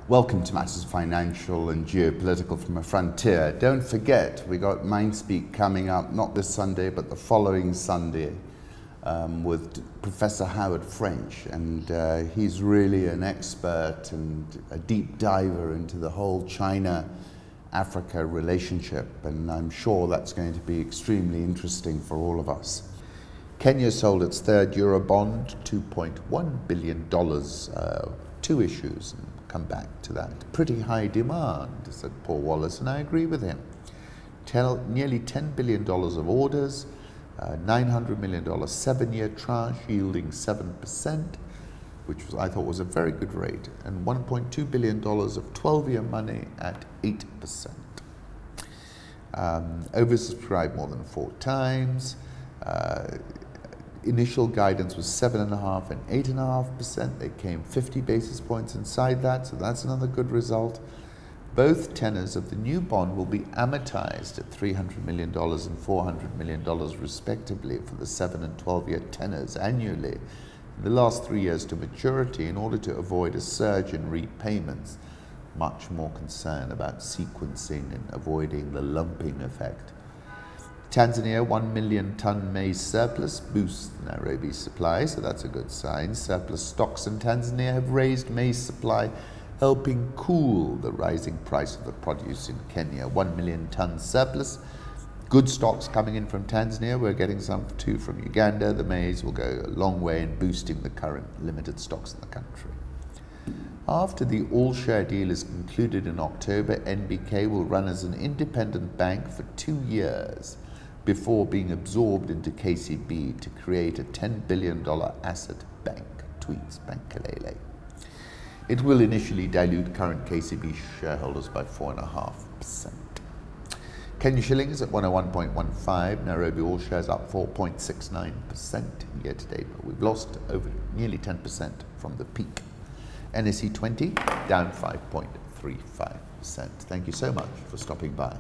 Welcome to Matters Financial and Geopolitical from a Frontier. Don't forget, we got Mindspeak coming up, not this Sunday, but the following Sunday, with Professor Howard French. And he's really an expert and a deep diver into the whole China-Africa relationship. And I'm sure that's going to be extremely interesting for all of us. Kenya sold its third Eurobond, $2.1 billion, 2 issues. Come back to that. Pretty high demand, said Paul Wallace, and I agree with him. Nearly $10 billion of orders, $900 million 7-year tranche yielding 7%, which I thought was a very good rate, and $1.2 billion of 12-year money at 8%. Oversubscribed more than 4 times. Initial guidance was 7.5% and 8.5%. They came 50 basis points inside that, so that's another good result. Both tenors of the new bond will be amortized at $300 million and $400 million respectively for the 7 and 12-year tenors annually in the last 3 years to maturity in order to avoid a surge in repayments. Much more concern about sequencing and avoiding the lumping effect. Tanzania, 1 million ton maize surplus boosts Nairobi's supply, so that's a good sign. Surplus stocks in Tanzania have raised maize supply, helping cool the rising price of the produce in Kenya. 1 million ton surplus. Good stocks coming in from Tanzania. We're getting some too from Uganda. The maize will go a long way in boosting the current limited stocks in the country. After the all-share deal is concluded in October, NBK will run as an independent bank for 2 years before being absorbed into KCB to create a $10 billion asset bank, tweets Bankalele. It will initially dilute current KCB shareholders by 4.5%. Kenya shillings at 101.15, Nairobi all shares up 4.69% year to date, but we've lost over nearly 10% from the peak. NSE 20 down 5.35%. Thank you so much for stopping by.